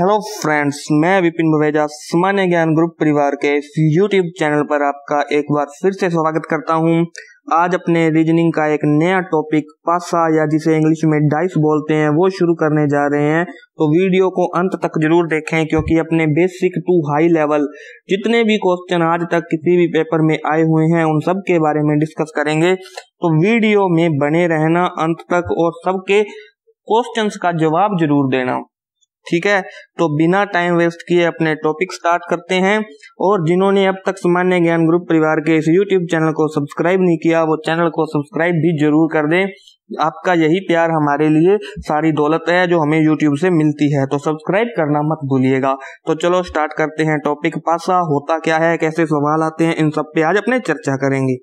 Hello friends, मैं विपिन भवेजा सामान्य ज्ञान ग्रुप परिवार के इस यूट्यूब चैनल पर आपका एक बार फिर से स्वागत करता हूं। आज अपने रीजनिंग का एक नया टॉपिक पासा या जिसे इंग्लिश में डाइस बोलते हैं वो शुरू करने जा रहे हैं। तो वीडियो को अंत तक जरूर देखें क्योंकि अपने बेसिक टू हाई लेवल जितने भी क्वेश्चन आज तक किसी भी पेपर में आए हुए हैं उन सब के बारे में डिस्कस करेंगे। तो वीडियो में बने रहना अंत तक और सबके क्वेश्चंस का जवाब जरूर देना, ठीक है। तो बिना टाइम वेस्ट किए अपने टॉपिक स्टार्ट करते हैं। और जिन्होंने अब तक सामान्य ज्ञान ग्रुप परिवार के इस यूट्यूब चैनल को सब्सक्राइब नहीं किया वो चैनल को सब्सक्राइब भी जरूर कर दें। आपका यही प्यार हमारे लिए सारी दौलत है जो हमें यूट्यूब से मिलती है, तो सब्सक्राइब करना मत भूलिएगा। तो चलो स्टार्ट करते हैं टॉपिक। पासा होता क्या है, कैसे सवाल आते हैं, इन सब पे आज अपने चर्चा करेंगे।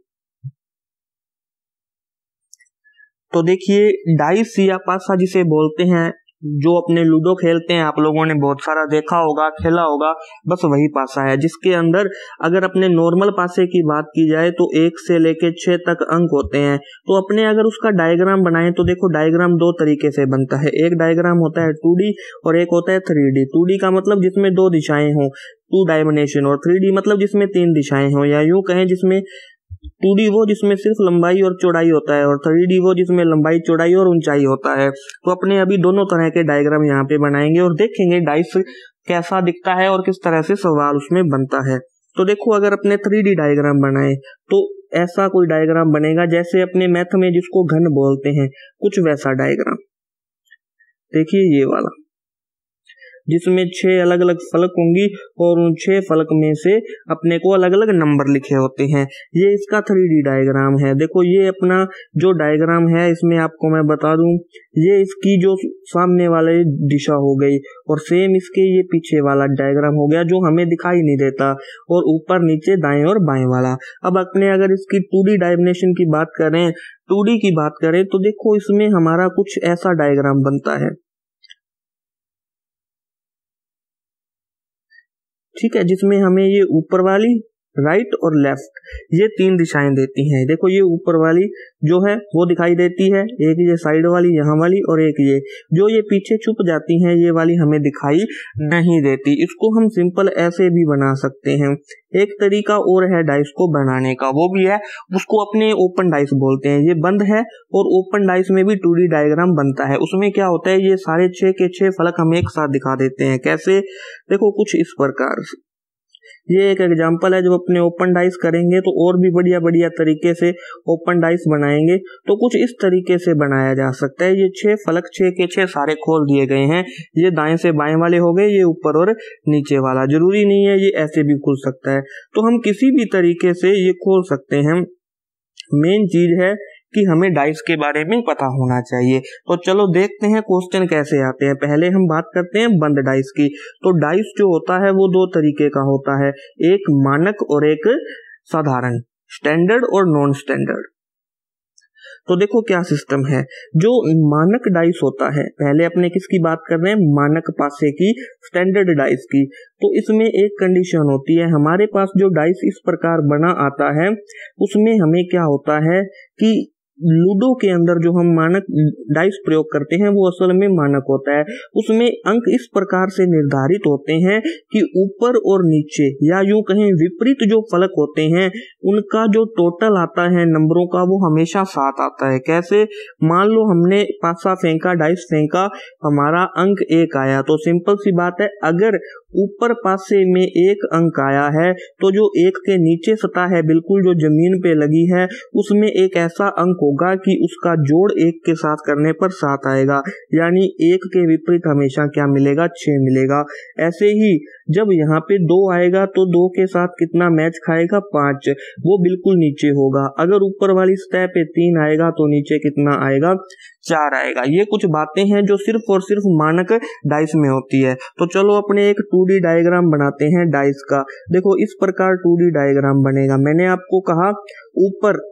तो देखिए, डाइस या पासा जिसे बोलते हैं, जो अपने लूडो खेलते हैं, आप लोगों ने बहुत सारा देखा होगा, खेला होगा, बस वही पासा है जिसके अंदर अगर अपने नॉर्मल पासे की बात की जाए तो 1 से लेके 6 तक अंक होते हैं। तो अपने अगर उसका डायग्राम बनाएं तो देखो डायग्राम दो तरीके से बनता है। एक डायग्राम होता है 2D और एक होता है 3D। 2D का मतलब जिसमें 2 दिशाएं हों, 2 डायमेंशन, और 3D मतलब जिसमें 3 दिशाएं हों, या यूं कहें जिसमें 2D वो जिसमें सिर्फ लंबाई और चौड़ाई होता है और 3D वो जिसमें लंबाई, चौड़ाई और ऊंचाई होता है। तो अपने अभी दोनों तरह के डायग्राम यहाँ पे बनाएंगे और देखेंगे डाइस कैसा दिखता है और किस तरह से सवाल उसमें बनता है। तो देखो, अगर अपने 3D डायग्राम बनाए तो ऐसा कोई डायग्राम बनेगा जैसे अपने मैथ में जिसको घन बोलते हैं, कुछ वैसा डायग्राम। देखिए ये वाला, जिसमें 6 अलग अलग फलक होंगी और उन 6 फलक में से अपने को अलग अलग नंबर लिखे होते हैं। ये इसका 3D डायग्राम है। देखो ये अपना जो डायग्राम है, इसमें आपको मैं बता दूं, ये इसकी जो सामने वाली दिशा हो गई और सेम इसके ये पीछे वाला डायग्राम हो गया जो हमें दिखाई नहीं देता, और ऊपर नीचे दाएं और बाएं वाला। अब अपने अगर इसकी 2D डायमेंशन की बात करें, 2D की बात करें तो देखो इसमें हमारा कुछ ऐसा डायग्राम बनता है, ठीक है, जिसमें हमें ये ऊपर वाली, राइट और लेफ्ट, ये 3 दिशाएं देती हैं। देखो ये ऊपर वाली जो है वो दिखाई देती है, एक ये साइड वाली यहाँ वाली, और एक ये जो ये पीछे छुप जाती हैं, ये वाली हमें दिखाई नहीं देती। इसको हम सिंपल ऐसे भी बना सकते हैं। एक तरीका और है डाइस को बनाने का, वो भी है, उसको अपने ओपन डाइस बोलते हैं। ये बंद है और ओपन डाइस में भी 2D डायग्राम बनता है। उसमें क्या होता है, ये सारे 6 के 6 फलक हम एक साथ दिखा देते हैं। कैसे, देखो कुछ इस प्रकार से। ये एक एग्जांपल है। जब अपने ओपन डाइस करेंगे तो और भी बढ़िया बढ़िया तरीके से ओपन डाइस बनाएंगे तो कुछ इस तरीके से बनाया जा सकता है। ये 6 फलक 6 के 6 सारे खोल दिए गए हैं। ये दाएं से बाएं वाले हो गए, ये ऊपर और नीचे वाला। जरूरी नहीं है ये ऐसे भी खुल सकता है, तो हम किसी भी तरीके से ये खोल सकते हैं। मेन चीज है कि हमें डाइस के बारे में पता होना चाहिए। तो चलो देखते हैं क्वेश्चन कैसे आते हैं। पहले हम बात करते हैं बंद डाइस की। तो डाइस जो होता है वो 2 तरीके का होता है, एक मानक और एक साधारण, स्टैंडर्ड और नॉन स्टैंडर्ड। तो देखो क्या सिस्टम है। जो मानक डाइस होता है, पहले अपने किसकी बात कर रहे हैं, मानक पासे की, स्टैंडर्ड डाइस की। तो इसमें एक कंडीशन होती है, हमारे पास जो डाइस इस प्रकार बना आता है उसमें हमें क्या होता है कि लूडो के अंदर जो हम मानक डाइस प्रयोग करते हैं वो असल में मानक होता है। उसमें अंक इस प्रकार से निर्धारित होते हैं कि ऊपर और नीचे, या यूं कहें विपरीत जो फलक होते हैं उनका जो टोटल आता है नंबरों का वो हमेशा 7 आता है। कैसे, मान लो हमने पासा फेंका, डाइस फेंका, हमारा अंक 1 आया, तो सिंपल सी बात है, अगर ऊपर पासे में 1 अंक आया है तो जो 1 के नीचे सतह है बिल्कुल जो जमीन पे लगी है उसमें एक ऐसा अंक होगा कि उसका जोड़ 1 के साथ करने पर 7 आएगा, यानी 1 के विपरीत हमेशा क्या मिलेगा, 6 मिलेगा। ऐसे ही जब यहाँ पे 2 आएगा तो 2 के साथ कितना मैच खाएगा, 5, वो बिल्कुल नीचे होगा। अगर ऊपर वाली सतह पे 3 आएगा तो नीचे कितना आएगा, 4 आएगा। ये कुछ बातें हैं जो सिर्फ और सिर्फ मानक डाइस में होती है। तो चलो अपने एक 2D डायग्राम बनाते हैं डाइस का। देखो इस प्रकार 2D डायग्राम बनेगा। मैंने आपको कहा ऊपर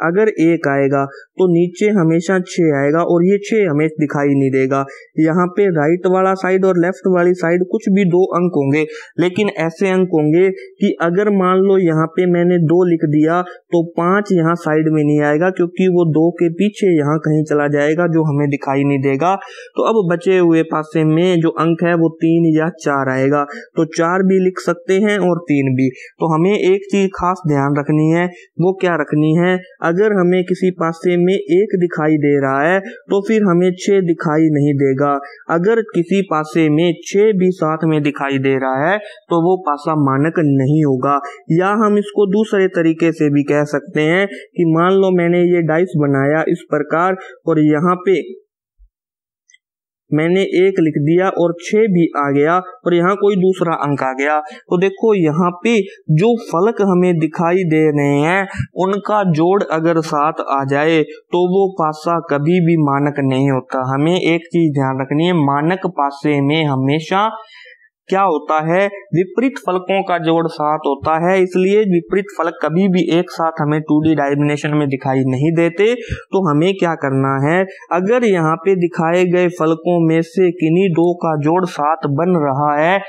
अगर 1 आएगा तो नीचे हमेशा 6 आएगा और ये 6 हमें दिखाई नहीं देगा। यहाँ पे राइट वाला साइड और लेफ्ट वाली साइड कुछ भी 2 अंक होंगे, लेकिन ऐसे अंक होंगे कि अगर मान लो यहाँ पे मैंने 2 लिख दिया तो 5 यहाँ साइड में नहीं आएगा, क्योंकि वो 2 के पीछे यहाँ कहीं चला जाएगा जो हमें दिखाई नहीं देगा। तो अब बचे हुए पासे में जो अंक है वो 3 या 4 आएगा, तो 4 भी लिख सकते हैं और 3 भी। तो हमें एक चीज खास ध्यान रखनी है, वो क्या रखनी है, अगर हमें किसी पासे में 1 दिखाई दे रहा है तो फिर हमें 6 दिखाई नहीं देगा। अगर किसी पासे में 6 भी साथ में दिखाई दे रहा है तो वो पासा मानक नहीं होगा। या हम इसको दूसरे तरीके से भी कह सकते हैं कि मान लो मैंने ये डाइस बनाया इस प्रकार और यहाँ पे मैंने 1 लिख दिया और 6 भी आ गया और यहाँ कोई दूसरा अंक आ गया, तो देखो यहाँ पे जो फलक हमें दिखाई दे रहे हैं उनका जोड़ अगर साथ आ जाए तो वो पासा कभी भी मानक नहीं होता। हमें एक चीज ध्यान रखनी है, मानक पासे में हमेशा क्या होता है, विपरीत फलकों का जोड़ साथ होता है, इसलिए विपरीत फलक कभी भी एक साथ हमें 2D डायमेंशन में दिखाई नहीं देते। तो हमें क्या करना है, अगर यहाँ पे दिखाए गए फलकों में से किन्हीं 2 का जोड़ साथ बन रहा है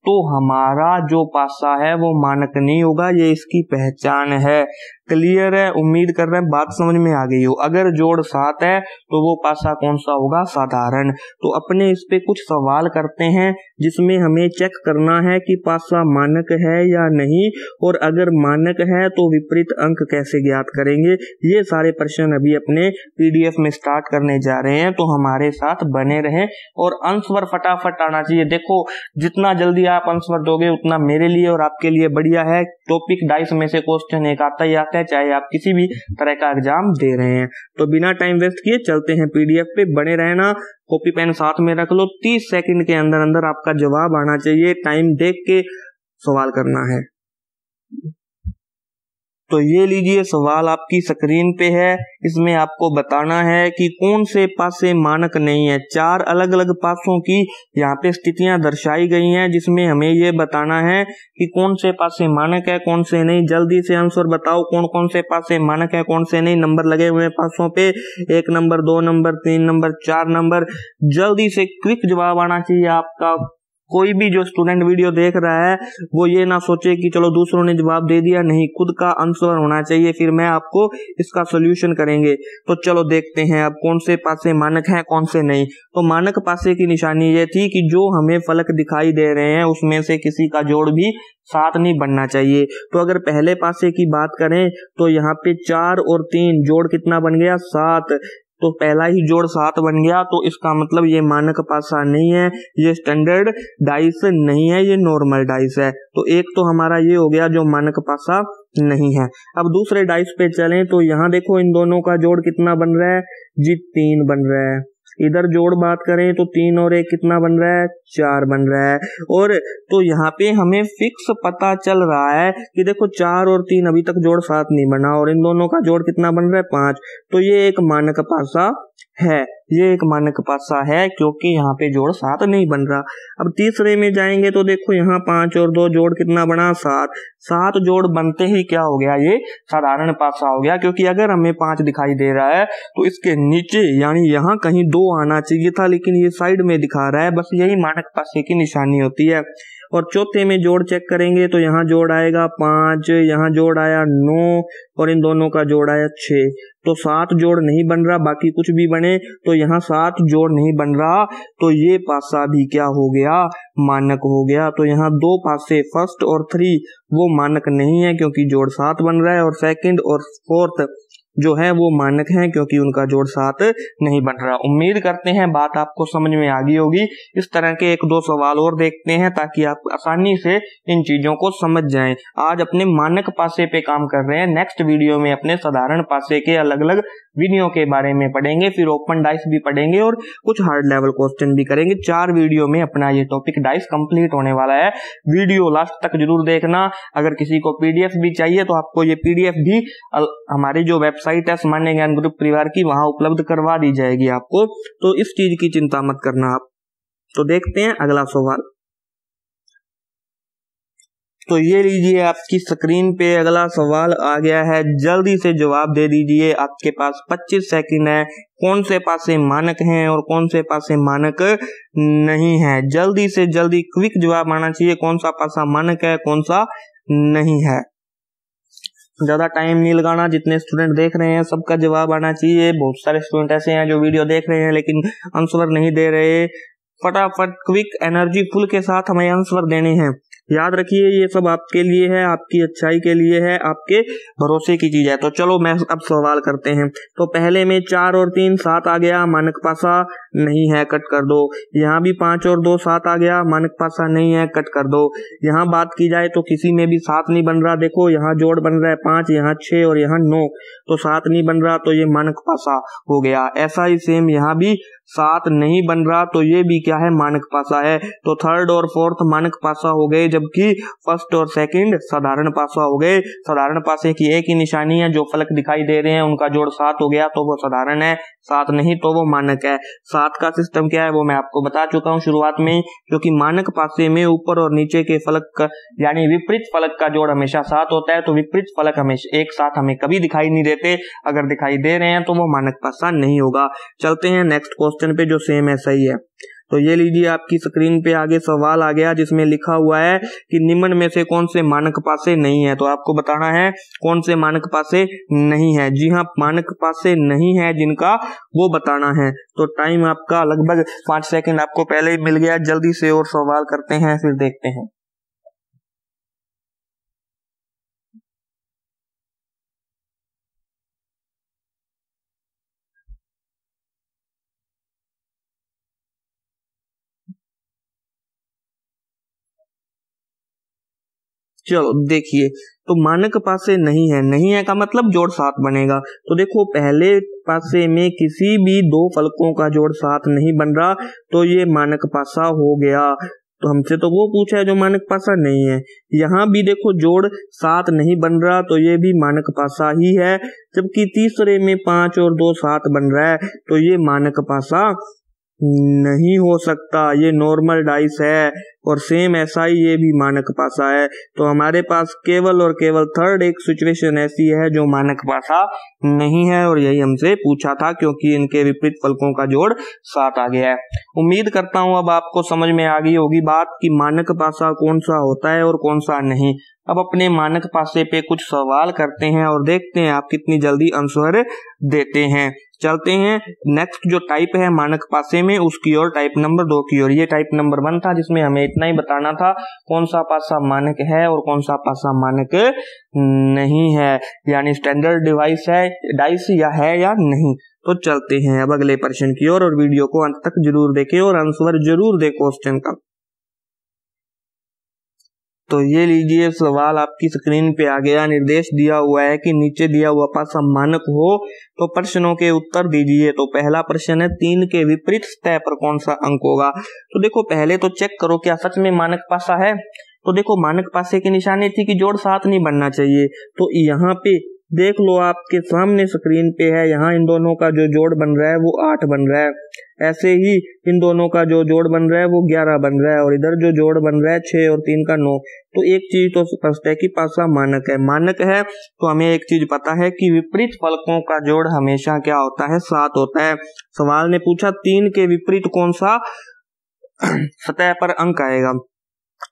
तो हमारा जो पासा है वो मानक नहीं होगा, ये इसकी पहचान है। क्लियर है? उम्मीद कर रहे हैं बात समझ में आ गई हो। अगर जोड़ 7 है तो वो पासा कौन सा होगा, साधारण। तो अपने इस पे कुछ सवाल करते हैं जिसमें हमें चेक करना है कि पासा मानक है या नहीं, और अगर मानक है तो विपरीत अंक कैसे ज्ञात करेंगे। ये सारे प्रश्न अभी अपने PDF में स्टार्ट करने जा रहे हैं, तो हमारे साथ बने रहें और आंसर फटाफट आना चाहिए। देखो जितना जल्दी आप आंसर दोगे उतना मेरे लिए और आपके लिए बढ़िया है। टॉपिक डाइस में से क्वेश्चन एक आता ही आता है, चाहे आप किसी भी तरह का एग्जाम दे रहे हैं। तो बिना टाइम वेस्ट किए चलते हैं PDF पे, बने रहना, कॉपी पेन साथ में रख लो। 30 सेकंड के अंदर अंदर आपका जवाब आना चाहिए, टाइम देख के सवाल करना है। तो ये लीजिए सवाल आपकी स्क्रीन पे है, इसमें आपको बताना है कि कौन से पासे मानक नहीं है। 4 अलग अलग पासों की यहाँ पे स्थितियां दर्शाई गई हैं, जिसमें हमें ये बताना है कि कौन से पासे मानक है कौन से नहीं। जल्दी से आंसर बताओ कौन कौन से पासे मानक है कौन से नहीं। नंबर लगे हुए हैं पासों पे, 1 नंबर, 2 नंबर, 3 नंबर, 4 नंबर। जल्दी से क्विक जवाब आना चाहिए आपका। कोई भी जो स्टूडेंट वीडियो देख रहा है वो ये ना सोचे कि चलो दूसरों ने जवाब दे दिया, नहीं, खुद का आंसर होना चाहिए, फिर मैं आपको इसका सॉल्यूशन करेंगे। तो चलो देखते हैं अब कौन से पासे मानक हैं कौन से नहीं। तो मानक पासे की निशानी ये थी कि जो हमें फलक दिखाई दे रहे हैं उसमें से किसी का जोड़ भी साथ नहीं बनना चाहिए। तो अगर पहले पासे की बात करें तो यहाँ पे 4 और 3 जोड़ कितना बन गया, 7। तो पहला ही जोड़ 7 बन गया, तो इसका मतलब ये मानक पासा नहीं है, ये स्टैंडर्ड डाइस नहीं है, ये नॉर्मल डाइस है। तो एक तो हमारा ये हो गया जो मानक पासा नहीं है। अब दूसरे डाइस पे चलें तो यहाँ देखो इन दोनों का जोड़ कितना बन रहा है जी, 3 बन रहा है। इधर जोड़ बात करें तो 3 और 1 कितना बन रहा है, 4 बन रहा है। और तो यहाँ पे हमें फिक्स पता चल रहा है कि देखो 4 और 3 अभी तक जोड़ 7 नहीं बना और इन दोनों का जोड़ कितना बन रहा है, 5। तो ये एक मानक पासा है, ये एक मानक पासा है क्योंकि यहाँ पे जोड़ 7 नहीं बन रहा। अब तीसरे में जाएंगे तो देखो यहाँ 5 और 2 जोड़ कितना बना, 7। 7 जोड़ बनते ही क्या हो गया, ये साधारण पासा हो गया, क्योंकि अगर हमें 5 दिखाई दे रहा है तो इसके नीचे यानी यहाँ कहीं 2 आना चाहिए था, लेकिन ये साइड में दिखा रहा है, बस यही मानक पासे की निशानी होती है। और चौथे में जोड़ चेक करेंगे तो यहाँ जोड़ आएगा 5, यहाँ जोड़ आया 9 और इन दोनों का जोड़ आया 6। तो 7 जोड़ नहीं बन रहा, बाकी कुछ भी बने तो यहाँ 7 जोड़ नहीं बन रहा, तो ये पासा भी क्या हो गया, मानक हो गया। तो यहाँ 2 पासे फर्स्ट और 3 वो मानक नहीं है क्योंकि जोड़ 7 बन रहा है, और सेकंड और फोर्थ जो है वो मानक हैं क्योंकि उनका जोड़ 7 नहीं बन रहा। उम्मीद करते हैं बात आपको समझ में आ गई होगी। इस तरह के 1-2 सवाल और देखते हैं ताकि आप आसानी से इन चीजों को समझ जाएं। आज अपने मानक पासे पे काम कर रहे हैं, नेक्स्ट वीडियो में अपने साधारण पासे के अलग अलग विधियों के बारे में पढ़ेंगे, फिर ओपन डाइस भी पढ़ेंगे और कुछ हार्ड लेवल क्वेश्चन भी करेंगे। 4 वीडियो में अपना ये टॉपिक डाइस कंप्लीट होने वाला है। वीडियो लास्ट तक जरूर देखना। अगर किसी को PDF भी चाहिए तो आपको ये PDF भी हमारी जो वेबसाइट है सामान्य ज्ञान ग्रुप परिवार की, वहां उपलब्ध करवा दी जाएगी आपको, तो इस चीज की चिंता मत करना आप। तो देखते हैं अगला सवाल। तो ये लीजिए आपकी स्क्रीन पे अगला सवाल आ गया है, जल्दी से जवाब दे दीजिए। आपके पास 25 सेकंड है। कौन से पासे मानक हैं और कौन से पासे मानक नहीं है? जल्दी से जल्दी क्विक जवाब आना चाहिए। कौन सा पासा मानक है, कौन सा नहीं है? ज्यादा टाइम नहीं लगाना। जितने स्टूडेंट देख रहे हैं सबका जवाब आना चाहिए। बहुत सारे स्टूडेंट ऐसे हैं जो वीडियो देख रहे हैं लेकिन आंसर नहीं दे रहे। फटाफट क्विक एनर्जी फुल के साथ हमें आंसर देने हैं। याद रखिए ये सब आपके लिए है, आपकी अच्छाई के लिए है, आपके भरोसे की चीज है। तो चलो मैं अब सवाल करते हैं। तो पहले में 4 और 3 7 आ गया, मानक पासा नहीं है, कट कर दो। यहाँ भी 5 और 2 7 आ गया, मानक पासा नहीं है, कट कर दो। यहाँ बात की जाए तो किसी में भी 7 नहीं बन रहा। देखो यहाँ जोड़ बन रहा है 5, यहाँ 6 और यहाँ 9, तो 7 नहीं बन रहा, तो ये मानक पासा हो गया। ऐसा ही सेम यहाँ भी 7 नहीं बन रहा, तो ये भी क्या है, मानक पासा है। तो थर्ड और फोर्थ मानक पासा हो गए, जबकि फर्स्ट और सेकंड साधारण पासा हो गए। साधारण पासे की एक ही निशानी है, जो फलक दिखाई दे रहे हैं उनका जोड़ 7 हो गया तो वो साधारण है, 7 नहीं तो वो मानक है। 7 का सिस्टम क्या है वो मैं आपको बता चुका हूँ शुरुआत में, क्योंकि मानक पासे में ऊपर और नीचे के फलक का यानी विपरीत फलक का जोड़ हमेशा 7 होता है, तो विपरीत फलक हमेशा एक साथ हमें कभी दिखाई नहीं देते। अगर दिखाई दे रहे हैं तो वो मानक पासा नहीं होगा। चलते हैं नेक्स्ट क्वेश्चन पे जो सेम ऐसा ही है। तो ये लीजिए आपकी स्क्रीन पे आगे सवाल आ गया जिसमें लिखा हुआ है कि निम्न में से कौन से मानक पासे नहीं है। तो आपको बताना है कौन से मानक पासे नहीं है। जी हाँ, मानक पासे नहीं है जिनका वो बताना है। तो टाइम आपका लगभग 5 सेकंड आपको पहले ही मिल गया। जल्दी से और सवाल करते हैं फिर देखते हैं। चलो देखिए, तो मानक पासे नहीं है, नहीं है का मतलब जोड़ 7 बनेगा। तो देखो पहले पासे में किसी भी 2 फलकों का जोड़ 7 नहीं बन रहा, तो ये मानक पासा हो गया। तो हमसे तो वो पूछा है जो मानक पासा नहीं है। यहाँ भी देखो जोड़ 7 नहीं बन रहा, तो ये भी मानक पासा ही है। जबकि तीसरे में 5 और 2 7 बन रहा है, तो ये मानक पासा नहीं हो सकता, ये नॉर्मल डाइस है। और सेम ऐसा ही ये भी मानक पासा है। तो हमारे पास केवल और केवल थर्ड एक सिचुएशन ऐसी है जो मानक पासा नहीं है, और यही हमसे पूछा था क्योंकि इनके विपरीत फलकों का जोड़ 7 आ गया है। उम्मीद करता हूं अब आपको समझ में आ गई होगी बात कि मानक पासा कौन सा होता है और कौन सा नहीं। अब अपने मानक पासे पे कुछ सवाल करते हैं और देखते हैं आप कितनी जल्दी आंसर देते हैं। चलते हैं नेक्स्ट जो टाइप है मानक पासे में उसकी ओर, टाइप नंबर 2 की ओर। ये टाइप नंबर 1 था जिसमें हमें इतना ही बताना था कौन सा पासा मानक है और कौन सा पासा मानक नहीं है, यानी स्टैंडर्ड डिवाइस है डाइस या है या नहीं। तो चलते हैं अब अगले प्रश्न की ओर, और वीडियो को अंत तक जरूर देखें और आंसर जरूर दें क्वेश्चन का। तो ये लीजिए सवाल आपकी स्क्रीन पे आ गया। निर्देश दिया हुआ है कि नीचे दिया हुआ पासा मानक हो तो प्रश्नों के उत्तर दीजिए। तो पहला प्रश्न है 3 के विपरीत सतह पर कौन सा अंक होगा। तो देखो पहले तो चेक करो क्या सच में मानक पासा है। तो देखो मानक पासे की निशानी थी कि जोड़ 7 नहीं बनना चाहिए, तो यहाँ पे देख लो आपके सामने स्क्रीन पे है, यहाँ इन दोनों का जो जोड़ बन रहा है वो 8 बन रहा है। ऐसे ही इन दोनों का जो जोड़ बन रहा है वो 11 बन रहा है, और इधर जो जोड़ बन रहा है 6 और 3 का 9। तो एक चीज तो स्पष्ट है कि पासा मानक है। मानक है तो हमें एक चीज पता है कि विपरीत फलकों का जोड़ हमेशा क्या होता है, 7 होता है। सवाल ने पूछा 3 के विपरीत कौन सा सतह पर अंक आएगा।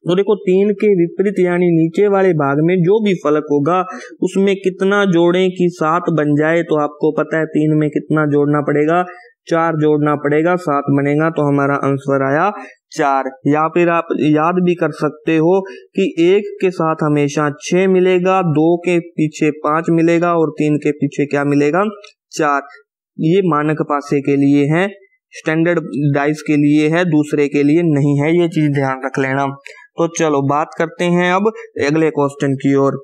तो देखो 3 के विपरीत यानी नीचे वाले भाग में जो भी फलक होगा उसमें कितना जोड़ें कि 7 बन जाए। तो आपको पता है 3 में कितना जोड़ना पड़ेगा, 4 जोड़ना पड़ेगा, 7 बनेगा। तो हमारा आंसर आया 4। या फिर आप याद भी कर सकते हो कि 1 के साथ हमेशा 6 मिलेगा, 2 के पीछे 5 मिलेगा और 3 के पीछे क्या मिलेगा, 4। ये मानक पासे के लिए है, स्टैंडर्ड डाइस के लिए है, दूसरे के लिए नहीं है। ये चीज ध्यान रख लेना। तो चलो बात करते हैं अब अगले क्वेश्चन की ओर।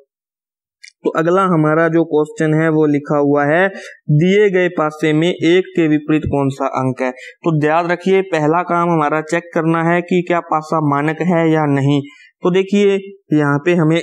तो अगला हमारा जो क्वेश्चन है वो लिखा हुआ है दिए गए पासे में 1 के विपरीत कौन सा अंक है। तो याद रखिए पहला काम हमारा चेक करना है कि क्या पासा मानक है या नहीं। तो देखिए यहाँ पे हमें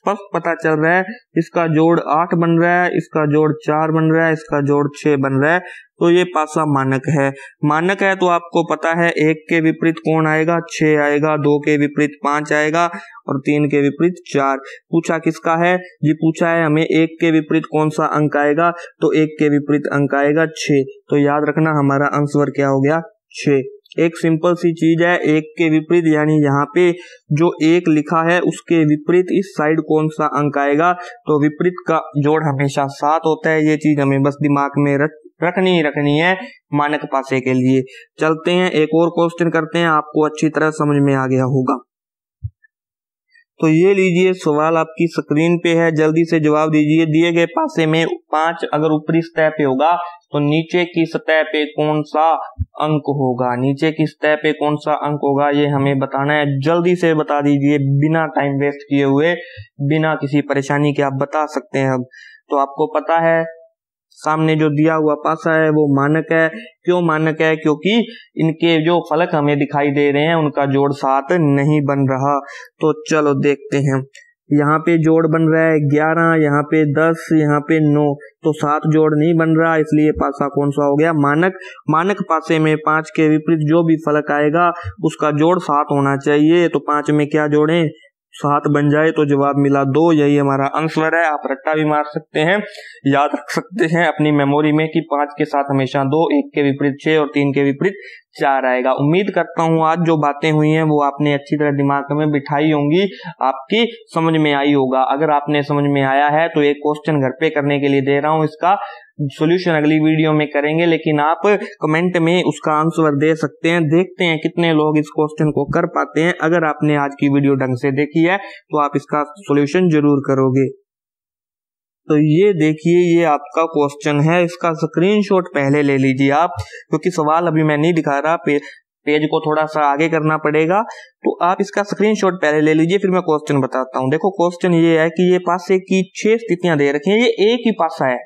स्पष्ट पता चल रहा है। इसका जोड़ 8 बन रहा है, इसका जोड़ 4 बन रहा है, इसका जोड़ 6 बन रहा है, तो ये पासा मानक है। मानक है तो आपको पता है 1 के विपरीत कौन आएगा, 6 आएगा, 2 के विपरीत 5 आएगा और 3 के विपरीत 4। पूछा किसका है जी, पूछा है हमें 1 के विपरीत कौन सा अंक आएगा, तो 1 के विपरीत अंक आएगा 6। तो याद रखना हमारा आंसर क्या हो गया, 6। एक सिंपल सी चीज है, 1 के विपरीत यानी यहाँ पे जो 1 लिखा है उसके विपरीत इस साइड कौन सा अंक आएगा, तो विपरीत का जोड़ हमेशा 7 होता है। ये चीज हमें बस दिमाग में रखनी है मानक पासे के लिए। चलते हैं एक और क्वेश्चन करते हैं, आपको अच्छी तरह समझ में आ गया होगा। तो ये लीजिए सवाल आपकी स्क्रीन पे है, जल्दी से जवाब दीजिए। दिए गए पासे में 5 अगर ऊपरी सतह पे होगा तो नीचे की सतह पे कौन सा अंक होगा, नीचे की सतह पे कौन सा अंक होगा ये हमें बताना है। जल्दी से बता दीजिए, बिना टाइम वेस्ट किए हुए, बिना किसी परेशानी के आप बता सकते हैं। अब तो आपको पता है सामने जो दिया हुआ पासा है वो मानक है। क्यों मानक है, क्योंकि इनके जो फलक हमें दिखाई दे रहे हैं उनका जोड़ 7 नहीं बन रहा। तो चलो देखते हैं, यहाँ पे जोड़ बन रहा है 11, यहाँ पे 10, यहाँ पे 9, तो 7 जोड़ नहीं बन रहा, इसलिए पासा कौन सा हो गया, मानक। मानक पासे में 5 के विपरीत जो भी फलक आएगा उसका जोड़ 7 होना चाहिए। तो 5 में क्या जोड़ें, 7 बन जाए तो जवाब मिला 2। यही हमारा आंसर है। आप रट्टा भी मार सकते हैं, याद रख सकते हैं अपनी मेमोरी में कि 5 के साथ हमेशा 2, 1 के विपरीत 6 और 3 के विपरीत 4 आएगा। उम्मीद करता हूँ आज जो बातें हुई हैं वो आपने अच्छी तरह दिमाग में बिठाई होंगी, आपकी समझ में आई होगा। अगर आपने समझ में आया है तो एक क्वेश्चन घर पे करने के लिए दे रहा हूँ, इसका सॉल्यूशन अगली वीडियो में करेंगे, लेकिन आप कमेंट में उसका आंसर दे सकते हैं। देखते हैं कितने लोग इस क्वेश्चन को कर पाते हैं। अगर आपने आज की वीडियो ढंग से देखी है तो आप इसका सॉल्यूशन जरूर करोगे। तो ये देखिए, ये आपका क्वेश्चन है, इसका स्क्रीनशॉट पहले ले लीजिए आप, क्योंकि सवाल अभी मैं नहीं दिखा रहा, पेज को थोड़ा सा आगे करना पड़ेगा। तो आप इसका स्क्रीनशॉट पहले ले लीजिए, फिर मैं क्वेश्चन बताता हूँ। देखो क्वेश्चन ये है कि ये पासे की 6 स्थितियां दे रखी हैं, ये एक ही पासा है,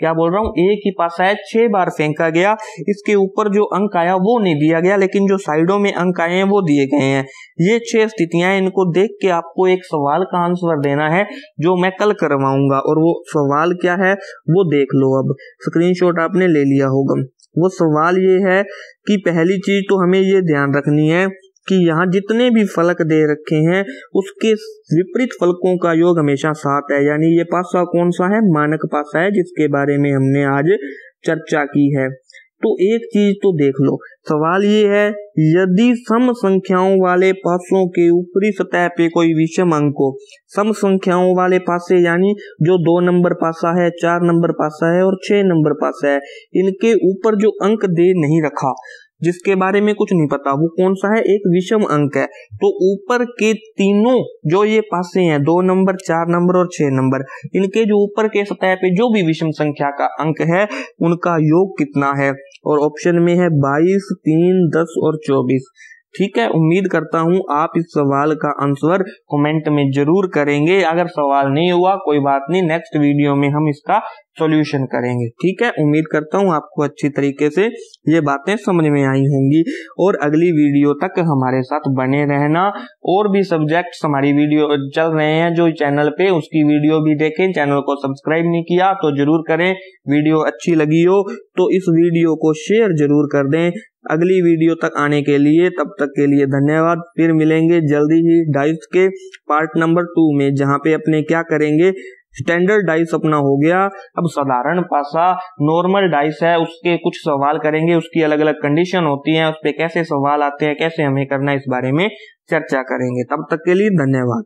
क्या बोल रहा हूँ, एक ही पासा है, 6 बार फेंका गया, इसके ऊपर जो अंक आया वो नहीं दिया गया, लेकिन जो साइडों में अंक आए हैं वो दिए गए हैं। ये 6 स्थितियां, इनको देख के आपको एक सवाल का आंसर देना है जो मैं कल करवाऊंगा, और वो सवाल क्या है वो देख लो। अब स्क्रीनशॉट आपने ले लिया होगा। वो सवाल ये है कि पहली चीज तो हमें ये ध्यान रखनी है कि यहाँ जितने भी फलक दे रखे हैं उसके विपरीत फलकों का योग हमेशा 7 है। यानी ये पासा कौन सा है, मानक पासा है, जिसके बारे में हमने आज चर्चा की है। तो एक चीज तो देख लो, सवाल ये है यदि सम संख्याओं वाले पासों के ऊपरी सतह पे कोई विषम अंक हो, सम संख्याओं वाले पासे यानी जो 2 नंबर पासा है, 4 नंबर पासा है और 6 नंबर पासा है, इनके ऊपर जो अंक दे नहीं रखा, जिसके बारे में कुछ नहीं पता, वो कौन सा है, एक विषम अंक है। तो ऊपर के तीनों जो ये पासे हैं, 2 नंबर, 4 नंबर और 6 नंबर, इनके जो ऊपर के सतह पे जो भी विषम संख्या का अंक है उनका योग कितना है, और ऑप्शन में है 22, 3, 10 और 24। ठीक है, उम्मीद करता हूं आप इस सवाल का आंसर कमेंट में जरूर करेंगे। अगर सवाल नहीं हुआ कोई बात नहीं, नेक्स्ट वीडियो में हम इसका सॉल्यूशन करेंगे। ठीक है, उम्मीद करता हूं आपको अच्छी तरीके से ये बातें समझ में आई होंगी, और अगली वीडियो तक हमारे साथ बने रहना। और भी सब्जेक्ट्स हमारी वीडियो चल रहे हैं जो चैनल पे, उसकी वीडियो भी देखें। चैनल को सब्सक्राइब नहीं किया तो जरूर करें। वीडियो अच्छी लगी हो तो इस वीडियो को शेयर जरूर कर दें। अगली वीडियो तक आने के लिए, तब तक के लिए धन्यवाद। फिर मिलेंगे जल्दी ही डाइस के पार्ट नंबर 2 में, जहां पे अपने क्या करेंगे, स्टैंडर्ड डाइस अपना हो गया, अब साधारण पासा नॉर्मल डाइस है, उसके कुछ सवाल करेंगे, उसकी अलग अलग कंडीशन होती है, उस पे कैसे सवाल आते हैं, कैसे हमें करना है, इस बारे में चर्चा करेंगे। तब तक के लिए धन्यवाद।